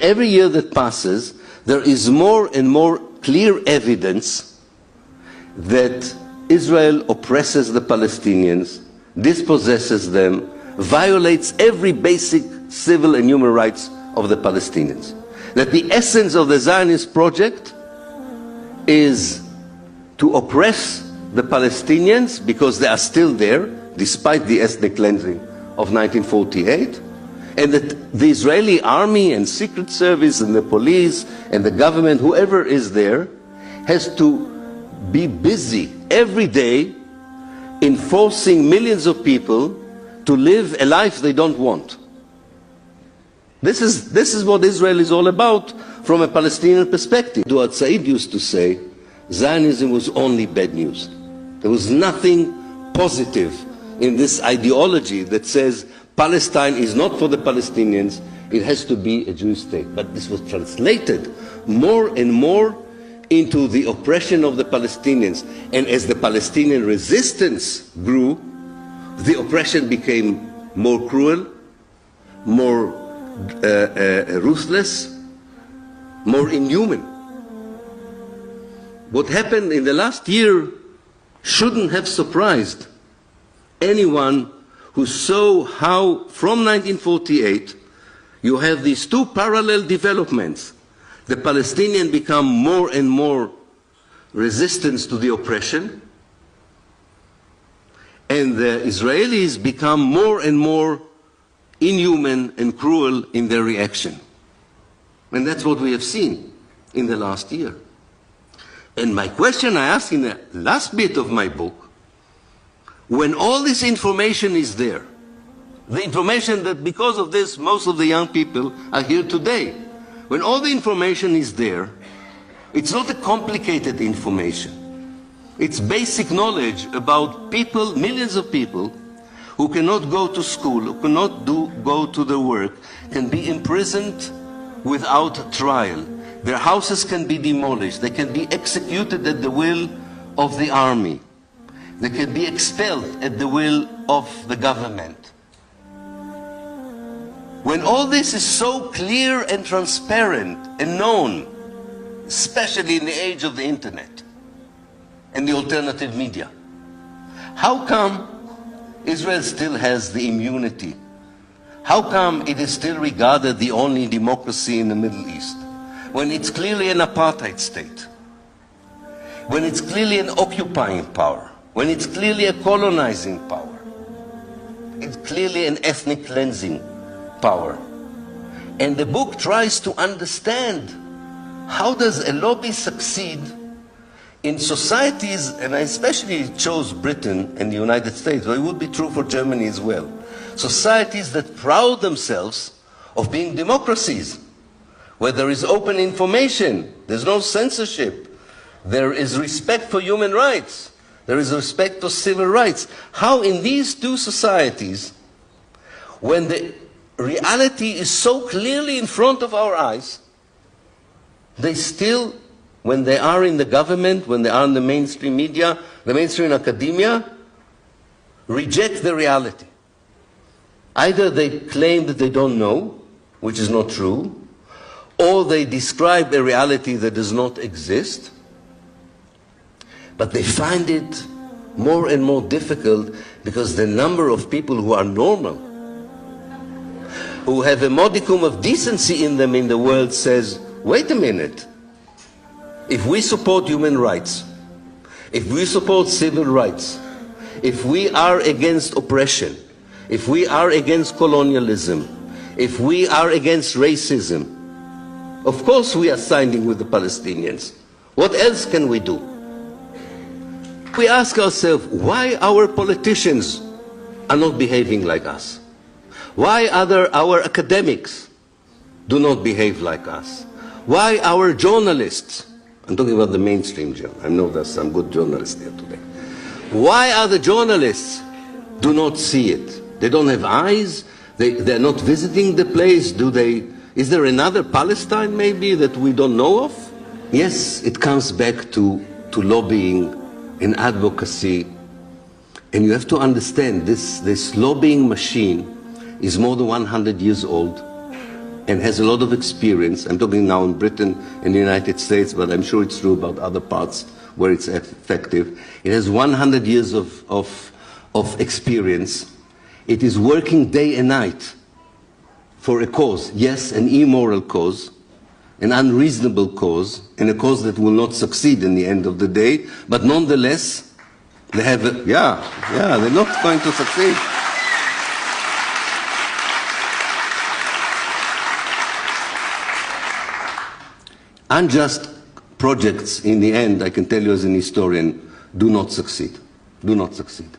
every year that passes, there is more and more clear evidence that Israel oppresses the Palestinians, dispossesses them, violates every basic civil and human rights of the Palestinians. That the essence of the Zionist project is to oppress the Palestinians because they are still there, despite the ethnic cleansing of 1948, and that the Israeli army and secret service and the police and the government, whoever is there, has to be busy every day in forcing millions of people to live a life they don't want. This is what Israel is all about from a Palestinian perspective. Duat Said used to say, Zionism was only bad news. There was nothing positive in this ideology that says Palestine is not for the Palestinians, it has to be a Jewish state. But this was translated more and more into the oppression of the Palestinians. And as the Palestinian resistance grew, the oppression became more cruel, more ruthless, more inhuman. What happened in the last year shouldn't have surprised anyone who saw how from 1948 you have these two parallel developments. The Palestinians become more and more resistant to the oppression, and the Israelis become more and more inhuman and cruel in their reaction. And that's what we have seen in the last year. And my question I asked in the last bit of my book, when all this information is there, the information that because of this most of the young people are here today, when all the information is there, it's not a complicated information. It's basic knowledge about people, millions of people, who cannot go to school, who cannot go to their work, can be imprisoned without trial. Their houses can be demolished. They can be executed at the will of the army. They can be expelled at the will of the government. When all this is so clear and transparent and known, especially in the age of the internet and the alternative media, how come Israel still has the immunity? How come it is still regarded the only democracy in the Middle East, when it's clearly an apartheid state, when it's clearly an occupying power, when it's clearly a colonizing power, it's clearly an ethnic cleansing power? And the book tries to understand, how does a lobby succeed in societies, and I especially chose Britain and the United States, but it would be true for Germany as well, societies that proud themselves of being democracies, where there is open information, there's no censorship, there is respect for human rights, there is respect for civil rights. How in these two societies, when the reality is so clearly in front of our eyes, they still, when they are in the government, when they are in the mainstream media, the mainstream academia, reject the reality. Either they claim that they don't know, which is not true, or they describe a reality that does not exist, but they find it more and more difficult because the number of people who are normal, who have a modicum of decency in them in the world, says, wait a minute, if we support human rights, if we support civil rights, if we are against oppression, if we are against colonialism, if we are against racism, of course we are siding with the Palestinians. What else can we do? We ask ourselves, why our politicians are not behaving like us? Why our academics do not behave like us? Why our journalists, I'm talking about the mainstream journal, I know there's some good journalists there today. Why are the journalists do not see it? They don't have eyes? They're not visiting the place? Is there another Palestine maybe that we don't know of? Yes, it comes back to lobbying and advocacy. And you have to understand this lobbying machine is more than 100 years old. and has a lot of experience. I'm talking now in Britain and the United States, but I'm sure it's true about other parts where it's effective. It has 100 years of experience. It is working day and night for a cause, yes, an immoral cause, an unreasonable cause, and a cause that will not succeed in the end of the day, but nonetheless, they have a, they're not going to succeed. Unjust projects, in the end, I can tell you as an historian, do not succeed. Do not succeed.